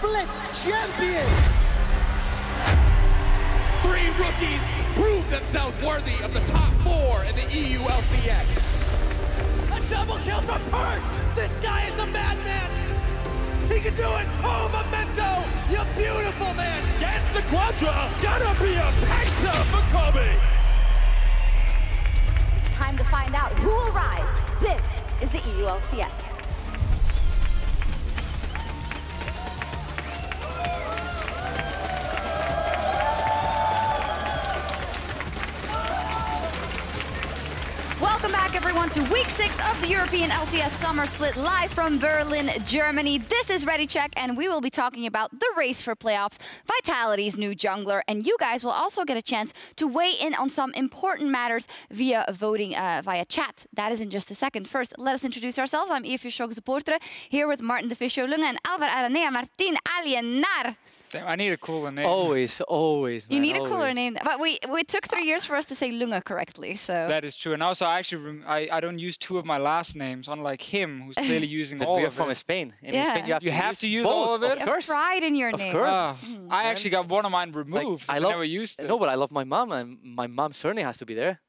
Split champions! 3 rookies prove themselves worthy of the top 4 in the EU LCS. A double kill from Perks! This guy is a madman! He can do it! Oh, Memento! You beautiful man! Guess the Quadra gonna be a pizza for Kobe! It's time to find out who will rise. This is the EU LCS. Welcome back, everyone, to Week 6 of the European LCS Summer Split, live from Berlin, Germany. This is Ready Check, and we will be talking about the race for playoffs, Vitality's new jungler, and you guys will also get a chance to weigh in on some important matters via voting via chat. That is in just a second. First, let us introduce ourselves. I'm Sjokz supporter, here with Martin Deficio Lunga and Alvar Araneae Martin Alienar. Damn, I need a cooler name. Always, always. You Man, need a cooler always. name. But we took 3 years for us to say Lunga correctly, so... That is true. And also, I don't use 2 of my last names, unlike him, who's clearly using all we are of from it. Spain. In Yeah. Spain, you have to use use both, all of it? Of You have course. pride in your name. Of course. I actually got one of mine removed. I never used it. No, but I love my mom, and my mom's surname has to be there.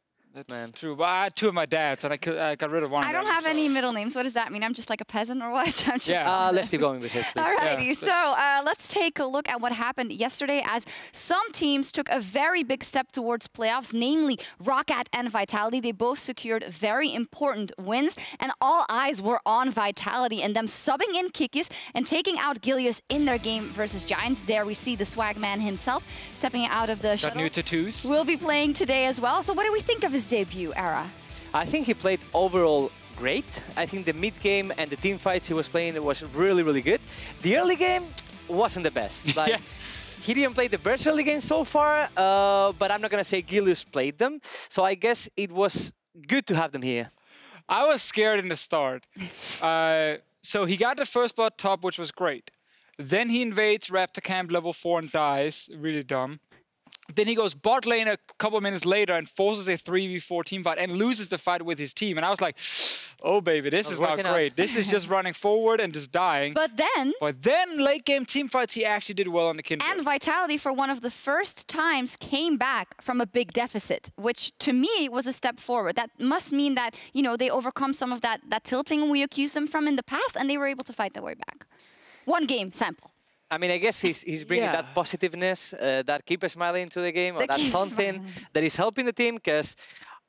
That's true. But I had 2 of my dads, and I got rid of one. I don't have any middle names. What does that mean? I'm just like a peasant or what? I'm just... Yeah. Let's keep going with it, please. Alrighty, Yeah. so let's take a look at what happened yesterday as some teams took a very big step towards playoffs, namely Roccat and Vitality. They both secured very important wins, and all eyes were on Vitality and them subbing in Kikis and taking out Gilius in their game versus Giants. There we see the swag man himself stepping out of the Got shuttle. new tattoos. Will be playing today as well. So what do we think of his debut, Ara? I think he played overall great. I think the mid game and the team fights he was playing was really, really good. The early game wasn't the best. Like, Yeah. He didn't play the best early game so far, but I'm not going to say Gilius played them. So I guess it was good to have them here. I was scared in the start. So he got the first blood top, which was great. Then he invades Raptor Camp level 4 and dies. Really dumb. Then he goes bot lane a couple minutes later and forces a 3v4 team fight and loses the fight with his team. And I was like, oh, baby, this is not working out. great. This is just running forward and just dying. But then late game team fights, he actually did well on the Kindred. and Vitality, for one of the first times, came back from a big deficit, which to me was a step forward. That must mean that, you know, they overcome some of that tilting we accused them from in the past, and they were able to fight their way back. One game sample. I mean, I guess he's bringing Yeah. that positiveness, that keep smiling into the game. Or The that's keep something smiling. that is helping the team because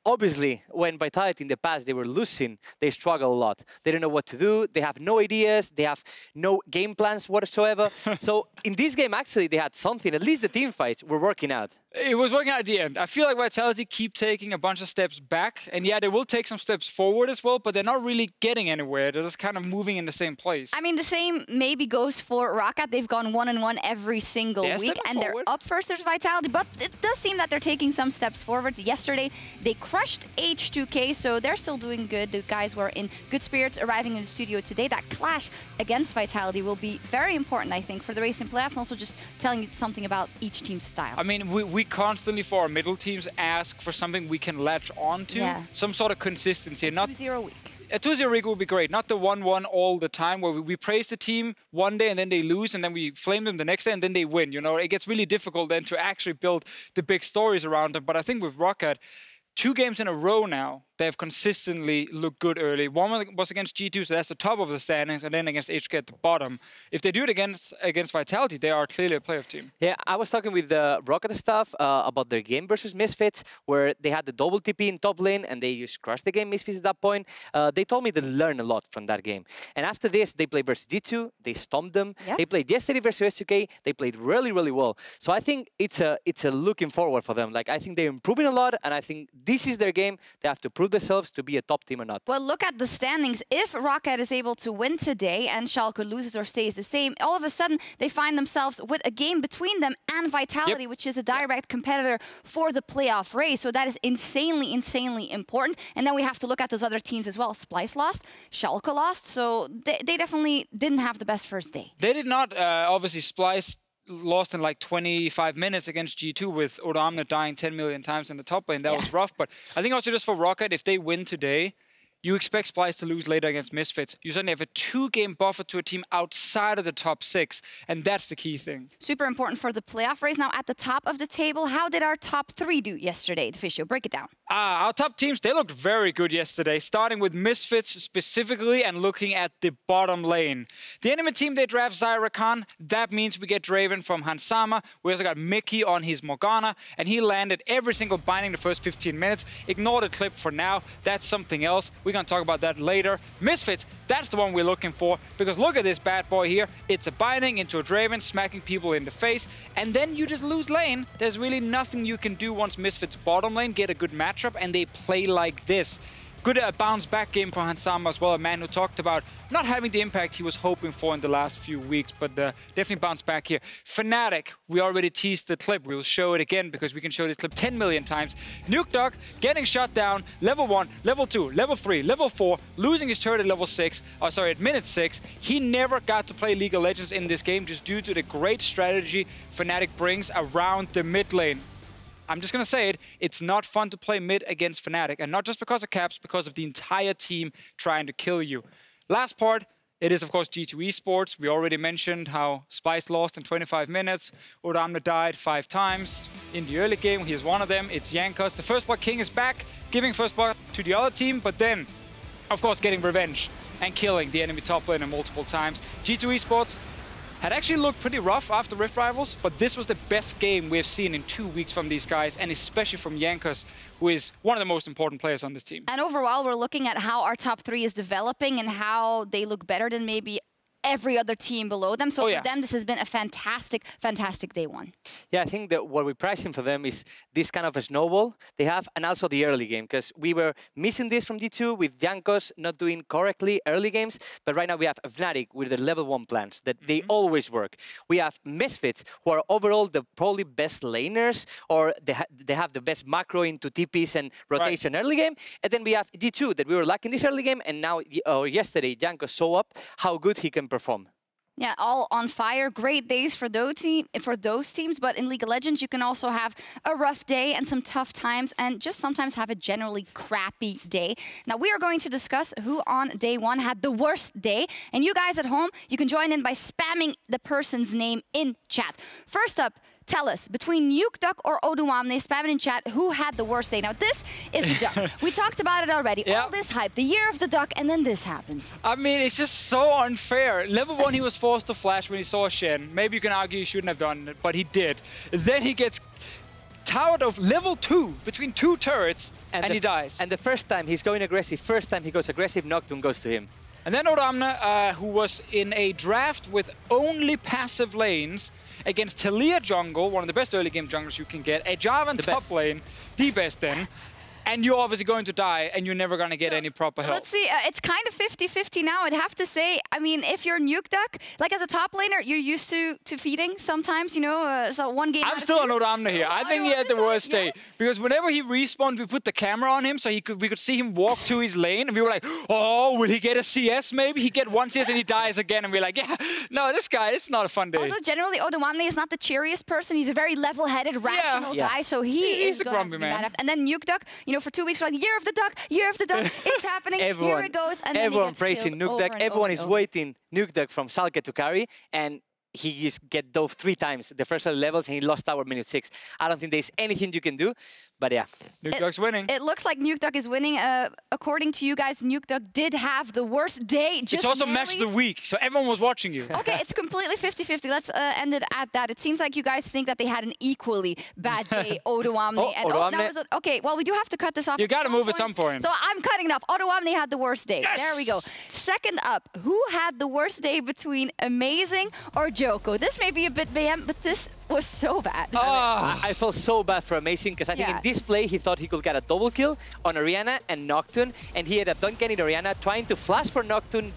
obviously when Vitality in the past they were losing, they struggle a lot. They don't know what to do. They have no ideas. They have no game plans whatsoever. So in this game, actually, they had something. At least the team fights were working out. It was working out at the end. I feel like Vitality keep taking a bunch of steps back. And yeah, they will take some steps forward as well, but they're not really getting anywhere. They're just kind of moving in the same place. I mean, the same maybe goes for Roccat. They've gone 1-1 every single They're week, stepping and they're forward. up first. There's Vitality, but it does seem that they're taking some steps forward. Yesterday, they crushed H2K, so they're still doing good. The guys were in good spirits arriving in the studio today. That clash against Vitality will be very important, I think, for the race in playoffs, and also just telling you something about each team's style. I mean, we constantly, for our middle teams, ask for something we can latch on to. Yeah. Some sort of consistency. Not 2-0 week. A 2-0 week would be great. Not the 1-1 all the time where we praise the team one day and then they lose and then we flame them the next day and then they win. You know, it gets really difficult then to actually build the big stories around them. But I think with Roccat, 2 games in a row now, they have consistently looked good early. One was against G2, so that's the top of the standings, and then against HK at the bottom. If they do it against Vitality, they are clearly a playoff team. Yeah, I was talking with the Rocket staff about their game versus Misfits, where they had the double TP in top lane, and they just crushed the game Misfits at that point. They told me they learned a lot from that game. And after this, they played versus G2, they stomped them. Yep. They played yesterday versus S2K, they played really, really well. So I think it's a looking forward for them. Like, I think they're improving a lot, and I think this is their game. They have to prove themselves to be a top team or not. Well, look at the standings. If Roccat is able to win today and Schalke loses or stays the same, all of a sudden they find themselves with a game between them and Vitality, which is a direct competitor for the playoff race. So that is insanely, insanely important. And then we have to look at those other teams as well. Splice lost, Schalke lost, so they definitely didn't have the best first day. They did not, obviously, Splice lost in like 25 minutes against G2 with Oramna dying 10 million times in the top lane. That was rough. But I think also just for Roccat, if they win today, you expect Splice to lose later against Misfits. You suddenly have a 2-game buffer to a team outside of the top 6, and that's the key thing. Super important for the playoff race. Now, at the top of the table, how did our top 3 do yesterday? Deficio, break it down. Our top teams, they looked very good yesterday, starting with Misfits specifically and looking at the bottom lane. The enemy team, they draft Zyra Khan. That means we get Draven from Hansama. We also got Mickey on his Morgana, and he landed every single binding the first 15 minutes. Ignore the clip for now. That's something else. We're going to talk about that later. Misfits, that's the one we're looking for, because look at this bad boy here. It's a binding into a Draven, smacking people in the face, and then you just lose lane. There's really nothing you can do once Misfits bottom lane get a good matchup, and they play like this. Good bounce back game for Hansama as well, a man who talked about not having the impact he was hoping for in the last few weeks, but definitely bounced back here. Fnatic, we already teased the clip. We'll show it again because we can show this clip 10 million times. Nukedog getting shut down, level 1, level 2, level 3, level 4, losing his turret at level 6, at minute 6. He never got to play League of Legends in this game just due to the great strategy Fnatic brings around the mid lane. I'm just going to say it, it's not fun to play mid against Fnatic, and not just because of caps, because of the entire team trying to kill you. Last part, it is of course G2 Esports. We already mentioned how Spice lost in 25 minutes. Oramna died 5 times in the early game. Here's one of them, it's Sjokz. The First Blood King is back, giving First Blood to the other team, but then, of course, getting revenge and killing the enemy top laner multiple times. G2 Esports had actually looked pretty rough after Rift Rivals, but this was the best game we've seen in 2 weeks from these guys, and especially from Sjokz, who is one of the most important players on this team. And overall, we're looking at how our top 3 is developing and how they look better than maybe every other team below them. So for them, this has been a fantastic, fantastic day 1. Yeah, I think that what we're pricing for them is this kind of a snowball they have, and also the early game, because we were missing this from D2 with Sjokz not doing correctly early games, but right now we have Fnatic with the level 1 plans that they always work. We have Misfits, who are overall the probably best laners, or they have the best macro into TPs and rotation early game, and then we have D2 that we were lacking this early game, and now, yesterday, Sjokz saw up how good he can perform. Yeah, all on fire. Great days for those teams, but in League of Legends, you can also have a rough day and some tough times, and just sometimes have a generally crappy day. Now, we are going to discuss who on day 1 had the worst day, and you guys at home, you can join in by spamming the person's name in chat. First up, tell us, between Nukedog or Oduamne, spam it in chat, who had the worst day? Now, this is the duck. We talked about it already. All this hype, the year of the duck, and then this happens. I mean, it's just so unfair. Level 1, he was forced to flash when he saw Shen. Maybe you can argue he shouldn't have done it, but he did. Then he gets towered of level 2 between 2 turrets, and he dies. And the first time he's going aggressive, first time he goes aggressive, Nocturne goes to him. And then Oramna, who was in a draft with only passive lanes, against Talia jungle, one of the best early game junglers you can get, a Jarvan top lane, the best then, and you're obviously going to die, and you're never going to get any proper help. Let's see, it's kind of 50-50 now. I'd have to say, I mean, if you're Nukedog, like as a top laner, you're used to feeding sometimes, you know, so one game I'm still on Oramna here. I think he had the worst day, because whenever he respawned, we put the camera on him, so we could see him walk to his lane, and we were like, oh, will he get a CS maybe? He get 1 CS and he dies again, and we're like, yeah, no, this guy, it's not a fun day. Also, generally, Oduamne is not the cheeriest person. He's a very level-headed, rational guy, so he's a grumpy man. And then Nukedog, you know, for 2 weeks, like, year of the duck, it's happening, here it goes, and everyone praising Nukedog. Everyone is waiting Nukedog from Salke to carry, and he just get dove 3 times the first levels, and he lost tower minute 6. I don't think there's anything you can do, but yeah. Nukedog's winning. It looks like Nukedog is winning. According to you guys, Nukedog did have the worst day. It's also match of the week, so everyone was watching you. Okay, it's completely 50-50. Let's end it at that. It seems like you guys think that they had an equally bad day, Oduamne. Okay, well, we do have to cut this off. You got to move at some point. So I'm cutting it off. Oduamne had the worst day. Yes! There we go. Second up, who had the worst day between Amazing or Joko? This may be a bit BM, but this was so bad. I felt so bad for Amazing, because I think in this play he thought he could get a double kill on Orianna and Nocturne, and he had a dunk getting Orianna, trying to flash for Nocturne,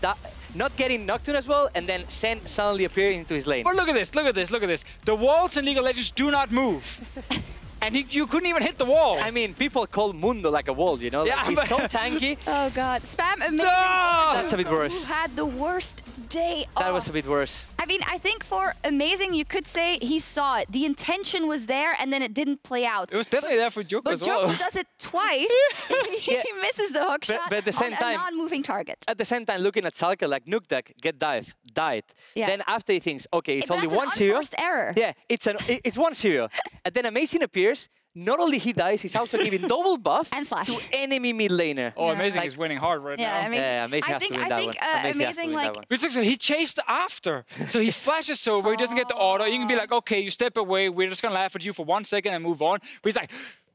not getting Nocturne as well, and then Sen suddenly appearing into his lane. But look at this, look at this, look at this. The walls in League of Legends do not move. and you couldn't even hit the wall. I mean, people call Mundo like a wall, you know? Yeah, Like, he's so tanky. Oh God, Spam amazing. No! That's a bit worse. Who had the worst day? That was a bit worse. I mean, I think for amazing, you could say he saw it. The intention was there, and then it didn't play out. It was definitely there for Sjokz But as well. Sjokz does it twice. He misses the hook shot but at the same on time- a non-moving target. At the same time, looking at Salka, like, Nuke deck, get died. Yeah. Then after he thinks, okay, it's only That's an 1-0. unforced error. Yeah, it's 1-0. And then Amazing appears. Not only he dies, he's also giving double buff And flash. to enemy mid laner. Oh, Yeah. Amazing Like- is winning hard right Yeah, now. amazing. Yeah, Amazing I has to think, win that I one. think Amazing has to amazing, win like that one. Which is, he chased after. So he flashes over, he doesn't get the auto. You can be like, okay, you step away, we're just gonna laugh at you for 1 second and move on. But he's like,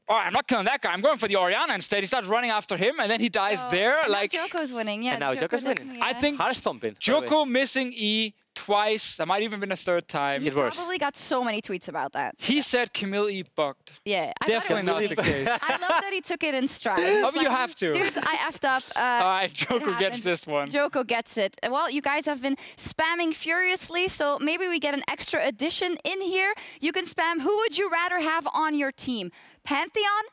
all right, I'm not killing that guy, I'm going for the Orianna instead. He starts running after him and then he dies there. And Like, now Joko's winning. Yeah, And now Joko Joko's winning. definitely, I yeah. think Hard stomping. by the way. Joko missing E twice, that might even been a third time. He It works. probably got so many tweets about that. He said Camille E bugged. Yeah, I thought it Definitely was not funny. the case. I love that he took it in stride. Oh, It's but you have to. Dudes, I effed up. All right, it Joko gets happened. this one. Joko gets it. Well, you guys have been spamming furiously, so maybe we get an extra addition in here. You can spam. Who would you rather have on your team, Pantheon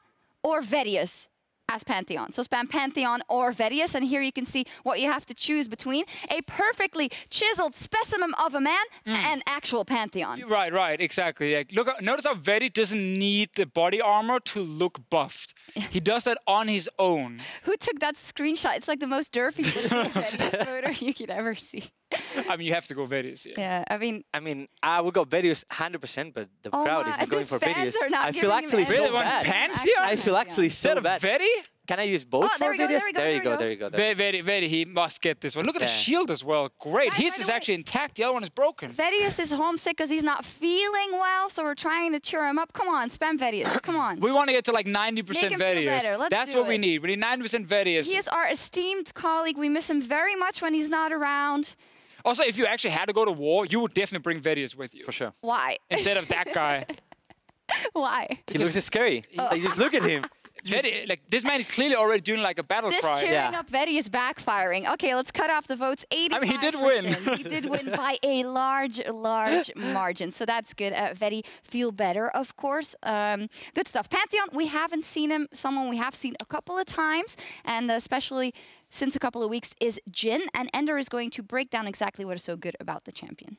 or Vedius? As Pantheon. So spam Pantheon or Vedius, and here you can see what you have to choose between a perfectly chiseled specimen of a man and actual Pantheon. Right, exactly. Like, look, notice how Vedi doesn't need the body armor to look buffed. He does that on his own. Who took that screenshot? It's like the most derpy Vedius photo you could ever see. I mean, you have to go Vedi's. Yeah. Yeah, I mean, I would go Vedius 100%, but the Oh crowd my, is not going the for fans Vedius. are not I feel giving him actually any- so Really? One bad. Pantheon? I feel actually so Instead of bad. Vedi? Can I use both Oh, for there we go, Vedius? there we go, There you go. Vedi, he must get this one. Look at the Yeah. shield as well. Great. Guys, His by is the way- actually intact. The other one is broken. Vedius is homesick because he's not feeling well, so we're trying to cheer him up. Come on, spam Vedius. Come on. We want to get to like Make 90% him feel Vedius. better. Let's That's do what we it. need. We need 90% Vedius. He is our esteemed colleague. We miss him very much when he's not around. Also, if you actually had to go to war, you would definitely bring Vedius with you. For sure. Why? Instead of that guy. Why? He looks scary. Like, just look at him. Vedi, like, this man is clearly already doing like a battle This cry. cheering Yeah. up Vedi is backfiring. Okay, let's cut off the votes. 85%. I mean, he did win. He did win by a large margin. So that's good. Vedi, feel better, of course. Good stuff. Pantheon, we haven't seen him. Someone we have seen a couple of times, and especially since a couple of weeks, is Jin. And Ender is going to break down exactly what is so good about the champion.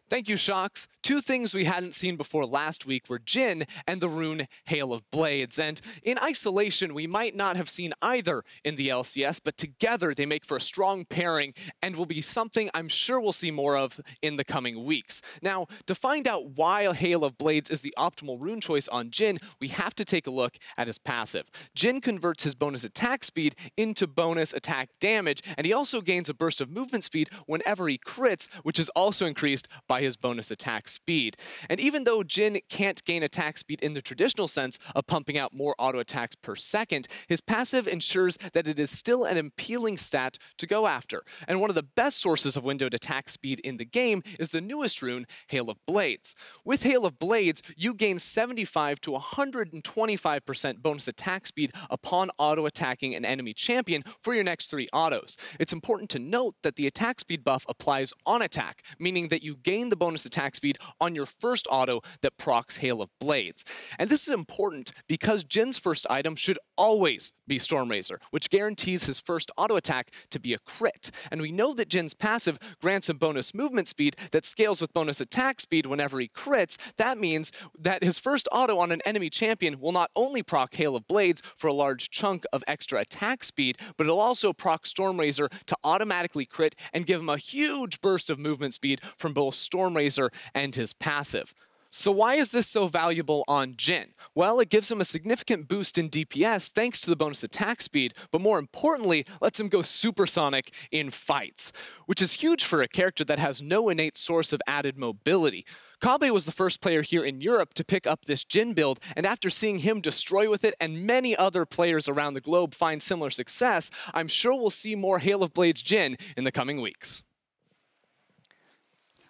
Thank you, Sjokz. Two things we hadn't seen before last week were Jin and the rune Hail of Blades. And in isolation, we might not have seen either in the LCS, but together they make for a strong pairing and will be something I'm sure we'll see more of in the coming weeks. Now, to find out why Hail of Blades is the optimal rune choice on Jin, we have to take a look at his passive. Jin converts his bonus attack speed into bonus attack damage, and he also gains a burst of movement speed whenever he crits, which is also increased by his bonus attack speed. And even though Jin can't gain attack speed in the traditional sense of pumping out more auto attacks per second, his passive ensures that it is still an appealing stat to go after. And one of the best sources of windowed attack speed in the game is the newest rune, Hail of Blades. With Hail of Blades, you gain 75 to 125% bonus attack speed upon auto attacking an enemy champion for your next 3 autos. It's important to note that the attack speed buff applies on attack, meaning that you gain the bonus attack speed on your first auto that procs Hail of Blades. And this is important because Jin's first item should always be Storm Razor, which guarantees his first auto attack to be a crit. And we know that Jin's passive grants him bonus movement speed that scales with bonus attack speed whenever he crits. That means that his first auto on an enemy champion will not only proc Hail of Blades for a large chunk of extra attack speed, but it'll also proc Storm Razor to automatically crit and give him a huge burst of movement speed from both Storm Razor and his passive. So why is this so valuable on Jin? Well, it gives him a significant boost in DPS thanks to the bonus attack speed, but more importantly, lets him go supersonic in fights, which is huge for a character that has no innate source of added mobility. Kabe was the first player here in Europe to pick up this Jin build, and after seeing him destroy with it and many other players around the globe find similar success, I'm sure we'll see more Hail of Blades Jin in the coming weeks.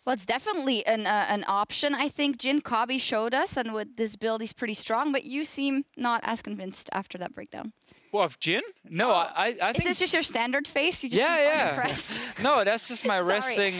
Well, it's definitely an option. I think Jin Kabi showed us, and with this build, he's pretty strong, but you seem not as convinced after that breakdown. Well, of Jin? No, I Is think... this just your standard face? You just Yeah. unimpressed? No, that's just my Sorry. resting...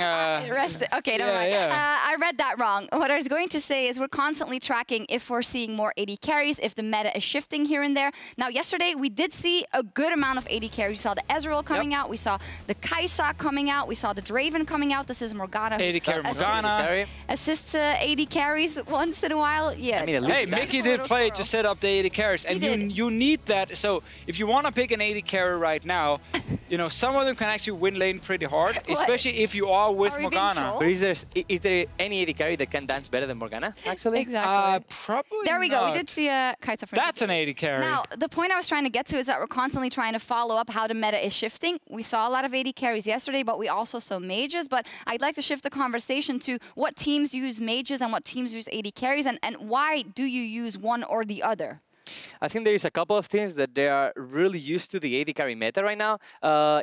Okay, never mind. I read that wrong. What I was going to say is we're constantly tracking if we're seeing more AD carries, if the meta is shifting here and there. Now, yesterday, we did see a good amount of AD carries. We saw the Ezreal coming out. We saw the Kai'Sa coming out. We saw the Draven coming out. This is Morgana. AD carry Morgana. Assists AD carries once in a while. Yeah. I mean, Hey, Mickey did play to set up the AD carries, and you need that. So if you want to pick an AD carry right now, you know, some of them can actually win lane pretty hard, especially if you are with Morgana. But is there any AD carry that can dance better than Morgana, actually? Exactly. Probably There we go. not. We did see a Kai'Sa. That's an AD carry. Now, the point I was trying to get to is that we're constantly trying to follow up how the meta is shifting. We saw a lot of AD carries yesterday, but we also saw mages. But I'd like to shift the conversation to what teams use mages and what teams use AD carries, and why do you use one or the other? I think there is a couple of teams that they are really used to the AD carry meta right now.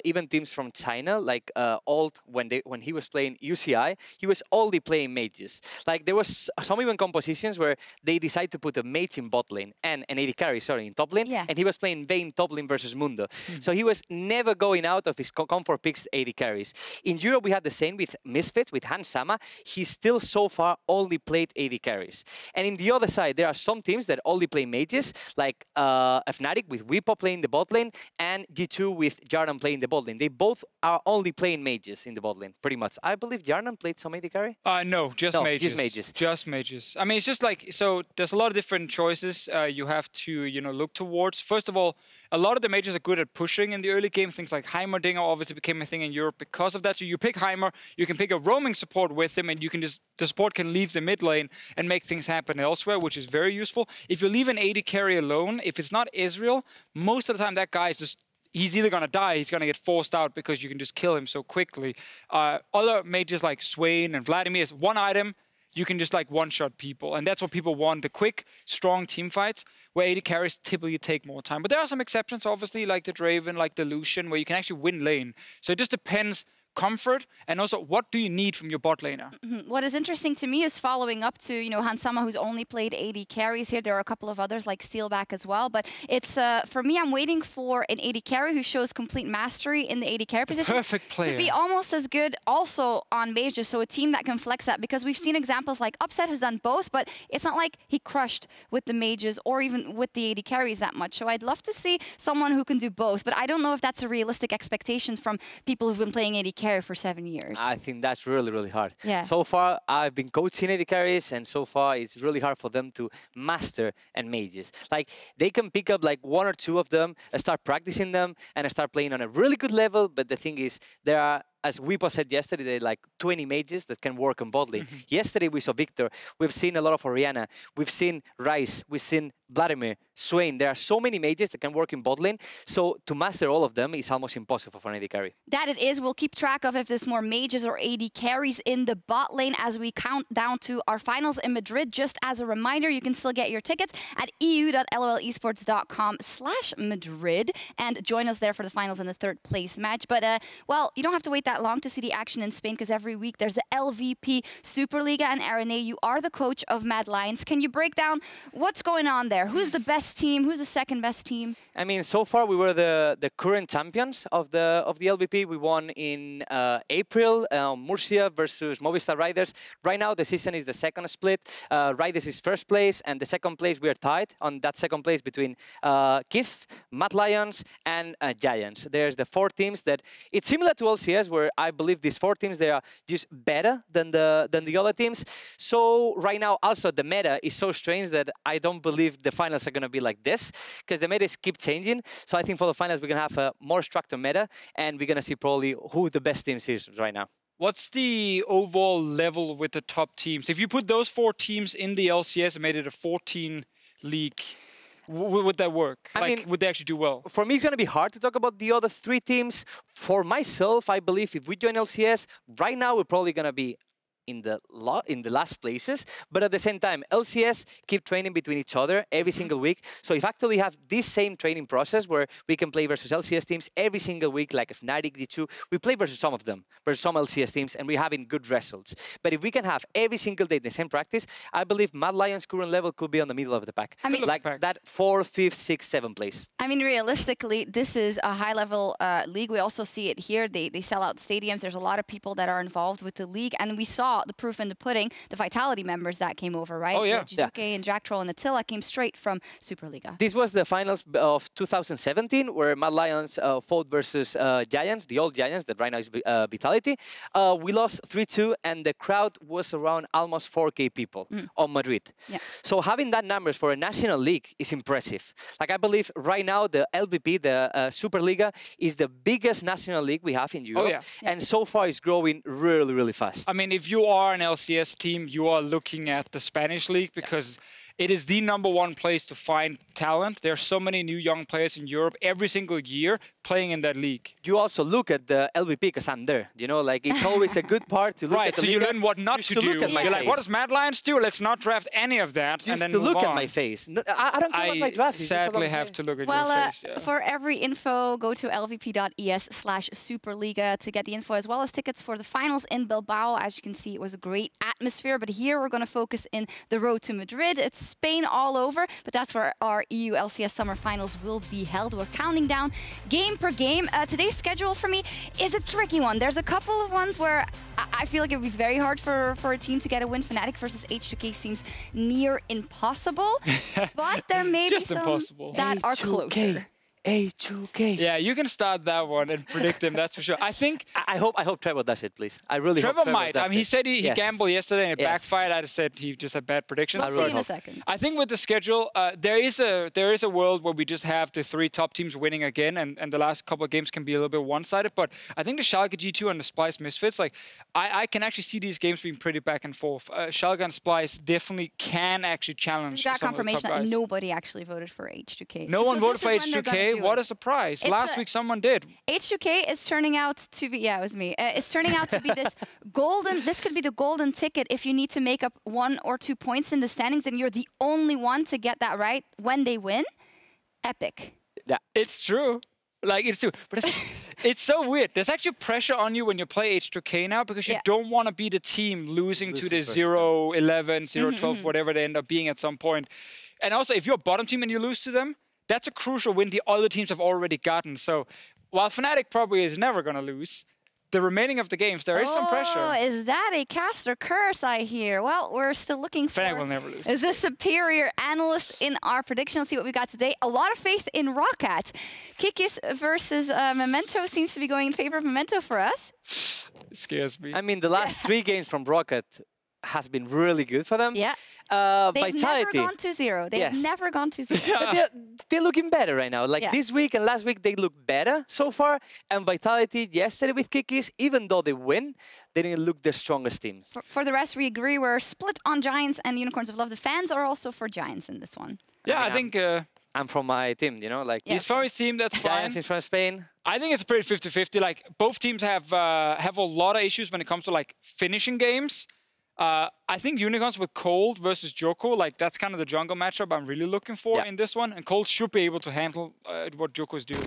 Even teams from China, like Alt, when he was playing UCI, he was only playing mages. Like there was some even compositions where they decided to put a mage in bot lane and an AD carry, sorry, in top lane, and he was playing Vayne top lane versus Mundo. So he was never going out of his comfort picks AD carries. In Europe, we had the same with Misfits, with Hans Sama. He still so far only played AD carries. And in the other side, there are some teams that only play mages, like Fnatic with Weepo playing the bot lane and G2 with Jarvan playing the bot lane. They both are only playing mages in the bot lane, pretty much. I believe Jarvan played some AD carry? No, just mages. Just mages. Just mages. I mean, it's just like, so there's a lot of different choices you have to, you know, look towards. First of all, a lot of the mages are good at pushing in the early game. Things like Heimerdinger obviously became a thing in Europe because of that. So you pick Heimer, you can pick a roaming support with him, and you can just, the support can leave the mid lane and make things happen elsewhere, which is very useful. If you leave an AD carry alone, if it's not Israel, most of the time that guy is just, he's either going to die, he's going to get forced out because you can just kill him so quickly. Other mages like Swain and Vladimir is one item, you can just like one-shot people. And that's what people want, the quick, strong team fights, where AD carries typically take more time. But there are some exceptions, obviously, like the Draven, like the Lucian, where you can actually win lane. So it just depends comfort and also what do you need from your bot laner. What is interesting to me is following up to, you know, Hans Sama, who's only played AD carries here. There are a couple of others like Steelback as well, but it's for me, I'm waiting for an AD carry who shows complete mastery in the AD carry position. Perfect player. To be almost as good also on mages, so a team that can flex that, because we've seen examples like Upset has done both, but it's not like he crushed with the mages or even with the AD carries that much. So I'd love to see someone who can do both, but I don't know if that's a realistic expectation from people who've been playing AD carry for 7 years. I think that's really, really hard. Yeah. So far, I've been coaching AD carries, and so far, it's really hard for them to master and mages. Like, they can pick up like one or two of them, start practicing them, and start playing on a really good level. But the thing is, there are, as Weepo said yesterday, there are like 20 mages that can work on bot lane. Yesterday, we saw Victor. We've seen a lot of Orianna. We've seen Rice. We've seen Vladimir, Swain. There are so many mages that can work in bot lane. So to master all of them is almost impossible for an AD carry. That it is. We'll keep track of if there's more mages or AD carries in the bot lane as we count down to our finals in Madrid. Just as a reminder, you can still get your tickets at eu.llesports.com/Madrid and join us there for the finals in the third place match. But, well, you don't have to wait that long to see the action in Spain, because every week there's the LVP Superliga. And Araneae, you are the coach of Mad Lions. Can you break down what's going on there? Who's the best team? Who's the second best team? I mean, so far we were the current champions of the LVP. We won in April, Murcia versus Movistar Riders. Right now the season is the second split. Riders is first place, and the second place we are tied on that second place between KIF, Mad Lions, and Giants. There's the four teams that it's similar to LCS, where I believe these four teams, they are just better than the other teams. So right now also the meta is so strange that I don't believe the finals are going to be like this, because the metas keep changing. So I think for the finals we're going to have a more structured meta, and we're going to see probably who the best teams is right now. What's the overall level with the top teams? If you put those four teams in the LCS and made it a 14 league, would that work? I mean, would they actually do well? For me, it's going to be hard to talk about the other three teams. For myself, I believe if we join LCS, right now we're probably going to be in the last places, but at the same time, LCS keep training between each other every single week. So if actually we have this same training process where we can play versus LCS teams every single week, like if Fnatic, D2, we play versus some of them, versus some LCS teams, and we're having good results. But if we can have every single day the same practice, I believe Mad Lions' current level could be on the middle of the pack. I mean, like that 4th, 5th, 6th, 7th place. I mean, realistically, this is a high-level league. We also see it here. They sell out stadiums. There's a lot of people that are involved with the league, and we saw the proof in the pudding. The Vitality members that came over, right? Oh, yeah. Sjokz and Jack Troll and Attila came straight from Superliga. This was the finals of 2017, where Mad Lions fought versus Giants, the old Giants that right now is Vitality. We lost 3-2, and the crowd was around almost 4K people on Madrid. Yeah. So having that numbers for a national league is impressive. Like I believe right now the LVP, the Superliga, is the biggest national league we have in Europe. Oh, yeah. And so far it's growing really, really fast. I mean, if you are an LCS team, you are looking at the Spanish league because it is the #1 place to find talent. There are so many new young players in Europe every single year playing in that league. You also look at the LVP because I'm there. You know, like it's always a good part to look Right, at the so you Liga. learn what not to do. Look at my You're like, face. what does Mad Lions do? Let's not draft any of that. Just and then to move look on. at my face. No, I don't care about my draft. It's just what sadly I'm have saying. to look at Well, your face. Yeah. for every info, go to lvp.es/Superliga to get the info, as well as tickets for the finals in Bilbao. As you can see, it was a great atmosphere. But here we're going to focus in the road to Madrid. It's Spain all over, but that's where our EU LCS Summer Finals will be held. We're counting down game per game. Today's schedule for me is a tricky one. There's a couple of ones where I feel like it would be very hard for a team to get a win. Fnatic versus H2K seems near impossible, but there may be some impossible. that are closer. H2K. Yeah, you can start that one and predict them, that's for sure. I think I hope Trevor does it, please. I really hope Trevor Trevor might. does I mean, he it. said he Yes. gambled yesterday and it Yes. backfired. I just said he just had bad predictions. We'll see in a second. I think with the schedule, there is a world where we just have the 3 top teams winning again, and the last couple of games can be a little bit one-sided. But I think the Schalke G2 and the Splice Misfits, like I can actually see these games being pretty back and forth. Schalke and Splice definitely can actually challenge. We got some of the top confirmation that guys. nobody actually voted for H2K. No one So voted this for is when they're gonna H2K. do What it. a surprise! It's Last week someone did. H2K is turning out to be, yeah, it was me. It's turning out to be this this could be the golden ticket if you need to make up 1 or 2 points in the standings and you're the only one to get that right when they win. Epic. Yeah. It's true. Like, it's true. But it's so weird. There's actually pressure on you when you play H2K now because you don't want to be the team losing to the 0-11, 0-12, whatever they end up being at some point. And also, if you're a bottom team and you lose to them, that's a crucial win the other teams have already gotten. So while Fnatic probably is never going to lose, the remaining of the games, there is some pressure. Oh, is that a cast or curse, I hear? Well, we're still looking for Fnatic will never lose. Is the superior analyst in our prediction. Let's see what we got today. A lot of faith in Roccat. Kikis versus Memento seems to be going in favor of Memento for us. It scares me. I mean, the last 3 games from Rocket has been really good for them. Yeah. They've Vitality. never gone 2-0. They've never gone 2-0. But they're looking better right now. Like Yeah. this week and last week, they look better so far. And Vitality yesterday with Kikis, even though they win, they didn't look the strongest teams. For the rest, we agree. We're split on Giants and Unicorns of Love. The fans are also for Giants in this one. Yeah, I I mean, think I'm from my team, you know, like Yeah. he's for his team, that's fine. Giants is from Spain. I think it's pretty 50-50. Like, both teams have a lot of issues when it comes to, like, finishing games. I think Unicorns with Cold versus Joko, like, that's kind of the jungle matchup I'm really looking for in this one. And Cold should be able to handle what Joko's doing.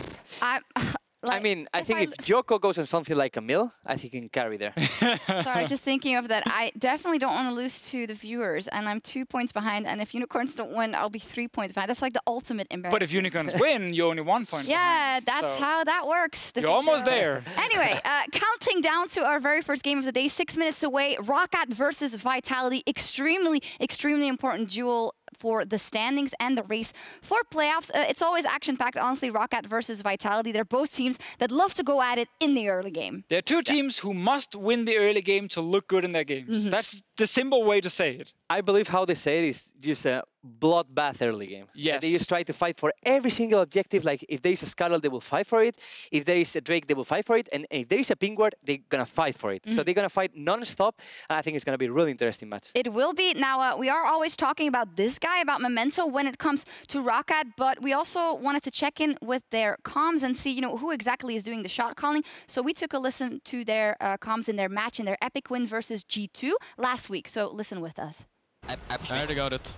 I mean, I think if Joko goes on something like a mill, I think he can carry there. So I was just thinking of that. I definitely don't want to lose to the viewers, and I'm 2 points behind. And if Unicorns don't win, I'll be 3 points behind. That's like the ultimate embarrassment. But if Unicorns win, you're only 1 point yeah, behind. that's So how that works. you're almost there. Anyway, counting down to our very first game of the day, 6 minutes away. Roccat versus Vitality. Extremely, extremely important duel for the standings and the race for playoffs. It's always action-packed, honestly, Roccat versus Vitality. They're both teams that love to go at it in the early game. There are 2 teams who must win the early game to look good in their games. That's the simple way to say it. I believe how they say it is just bloodbath early game. Yes. They just try to fight for every single objective. Like, if there is a Scuttle, they will fight for it. If there is a Drake, they will fight for it. And if there is a Pingward, they're going to fight for it. So they're going to fight non-stop. And I think it's going to be a really interesting match. It will be. Now, we are always talking about this guy, about Memento, when it comes to Roccat, but we also wanted to check in with their comms and see, who exactly is doing the shot calling. So we took a listen to their comms in their match, in their epic win versus G2 last week. So listen with us. I already got it.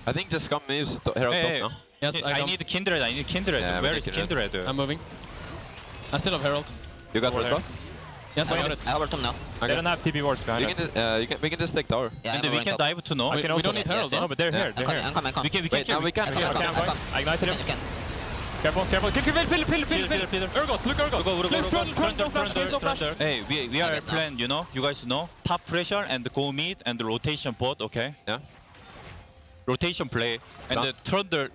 I think just come use Herald top now. Yes, I need Kindred. Yeah, Where is Kindred? I'm moving. I still have Herald. You got Herald top? Yes, I got it. I have Tom now. Okay. They don't have TP wards behind us. We can just take tower. Yeah, And we can dive to no. We don't need Herald, No, but they're here. They're here. I'm coming. We can Wait, now we can. I ignited him. You can. Careful. Kill. Urgot, look Urgot. Go. Hey, we are planned, you guys know. Top pressure and go mid and the rotation bot, okay? Yeah. Rotation play. And the Thunder,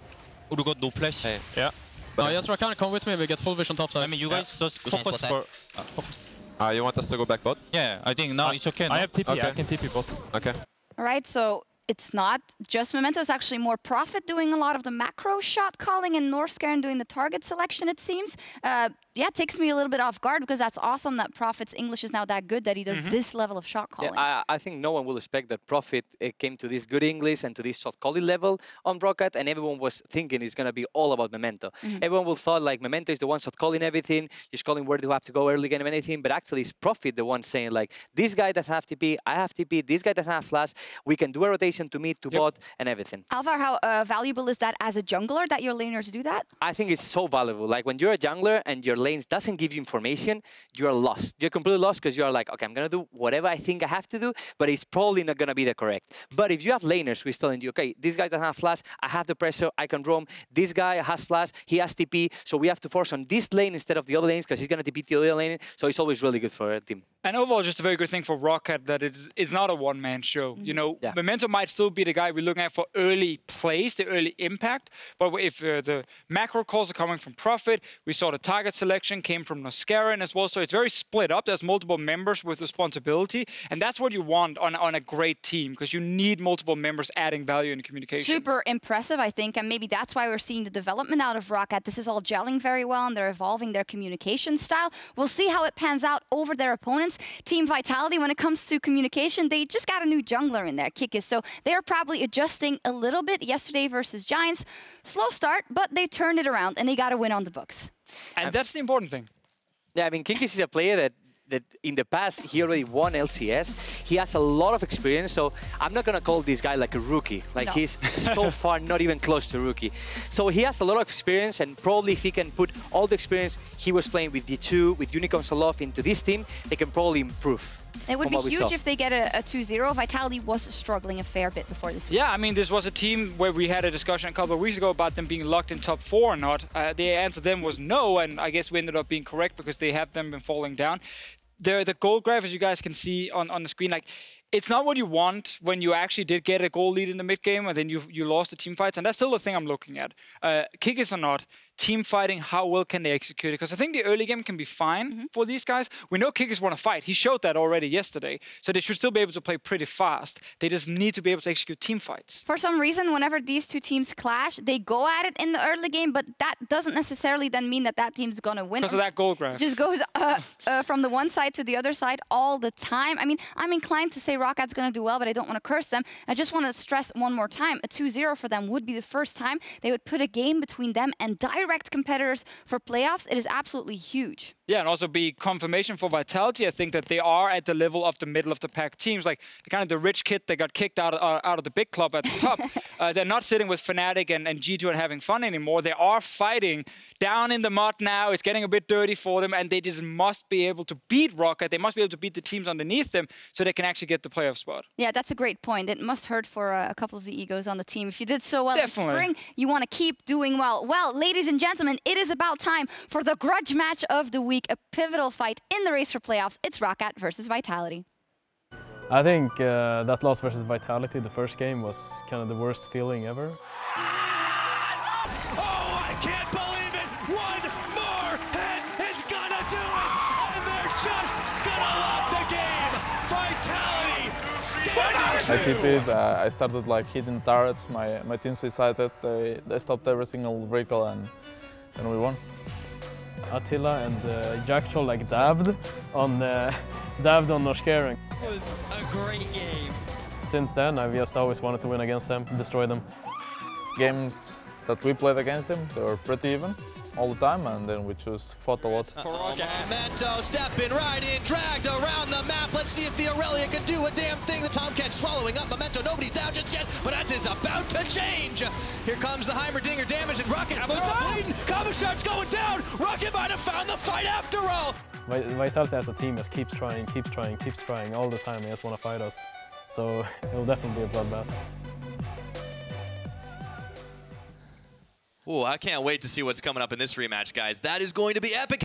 Urgot no flash. Hey. Yeah. No, yes, Rakan, come with me. We get full vision top side. I mean, you guys just We can focus spot for... focus. You want us to go back bot? Yeah, I think now it's okay. I have TP. Okay. I can TP bot. Okay. All right, so it's not just Memento. It's actually more Prophet doing a lot of the macro shot calling and Norscairn doing the target selection, it seems. Yeah, it takes me a little bit off guard because that's awesome that Prophet's English is now that good that he does this level of shot calling. Yeah, I think no one will expect that Prophet came to this good English and to this shot calling level on Roccat, and everyone was thinking it's going to be all about Memento. Everyone will thought like Memento is the one shot calling everything, he's calling where do you have to go early game and anything, but actually it's Prophet the one saying like, this guy doesn't have TP, I have TP, this guy doesn't have flash, we can do a rotation to mid, to bot, and everything. Alvar, how valuable is that as a jungler that your laners do that? I think it's so valuable. Like when you're a jungler and your lanes doesn't give you information, you're lost. You're completely lost because you're like, okay, I'm going to do whatever I think I have to do, but it's probably not going to be the correct. But if you have laners who is telling you, okay, this guy doesn't have flash, I have the pressure, I can roam, this guy has flash, he has TP, so we have to force on this lane instead of the other lanes because he's going to TP the other lane, so it's always really good for a team. And overall, just a very good thing for Roccat that it's not a one-man show. Memento might still be the guy we're looking at for early plays, the early impact, but if the macro calls are coming from Prophet, we saw the target selection came from Norscairn as well, so it's very split up. There's multiple members with responsibility, and that's what you want on a great team, because you need multiple members adding value in communication. Super impressive, I think, and maybe that's why we're seeing the development out of Roccat. This is all gelling very well, and they're evolving their communication style. We'll see how it pans out over their opponents. Team Vitality, when it comes to communication, they just got a new jungler in there, Kikis, so they're probably adjusting a little bit. Yesterday versus Giants, slow start, but they turned it around, and they got a win on the books. And that's the important thing. Yeah, I mean, Kikis is a player that in the past, he already won LCS. He has a lot of experience, so I'm not going to call this guy like a rookie. Like, no. He's so far not even close to rookie. So he has a lot of experience, and probably if he can put all the experience he was playing with D2, with Unicorns Aloft into this team, they can probably improve. It would be huge if they get a 2-0. Vitality was struggling a fair bit before this week. Yeah, I mean, this was a team where we had a discussion a couple of weeks ago about them being locked in top 4 or not. The answer then was no, and I guess we ended up being correct because they have them been falling down. The gold graph, as you guys can see on the screen, like, it's not what you want when you actually did get a goal lead in the mid game and then you lost the team fights, and that's still the thing I'm looking at. Kikis or not, team fighting, how well can they execute it? Because I think the early game can be fine for these guys. We know Kikis want to fight. He showed that already yesterday, so they should still be able to play pretty fast. They just need to be able to execute team fights. For some reason, whenever these two teams clash, they go at it in the early game, but that doesn't necessarily then mean that that team's going to win. Because of that goal graph. It just goes from the one side to the other side all the time. I mean, I'm inclined to say Rockat's going to do well, but I don't want to curse them. I just want to stress one more time, a 2-0 for them would be the first time they would put a game between them and direct competitors for playoffs. It is absolutely huge. Yeah, and also be confirmation for Vitality. I think that they are at the level of the middle of the pack teams, like the rich kid that got kicked out of the big club at the top. They're not sitting with Fnatic and G2 and having fun anymore. They are fighting down in the mud now. It's getting a bit dirty for them, and they just must be able to beat Roccat. They must be able to beat the teams underneath them so they can actually get the playoff spot. Yeah, that's a great point. It must hurt for a couple of the egos on the team. If you did so well in spring, you want to keep doing well. Well, ladies and gentlemen, it is about time for the grudge match of the week, a pivotal fight in the race for playoffs. It's Roccat versus Vitality. I think that loss versus Vitality, the first game, was kind of the worst feeling ever. Oh, I can't believe it! One more hit is gonna do it! And they're just gonna lock the game! Vitality outstanding. I TP'd, I started like hitting turrets, my team suicided, they stopped every single recall and we won. Attila and Sjokz like dabbed on Norskeren. It was a great game. Since then, I've just always wanted to win against them, destroy them. Games that we played against them, they were pretty even all the time, and then we just fought a lot. Memento stepping right in, dragged around the map. Let's see if the Aurelia can do a damn thing. The Tomcat swallowing up Memento. Nobody's down just yet, but that is about to change. Here comes the Heimerdinger damage, and Rocket bleeding. Comic Shark's going down. Rocket might have found the fight after all. Vitality as a team just keeps trying all the time. They just want to fight us. So it will definitely be a bloodbath. Ooh, I can't wait to see what's coming up in this rematch, guys. That is going to be epic.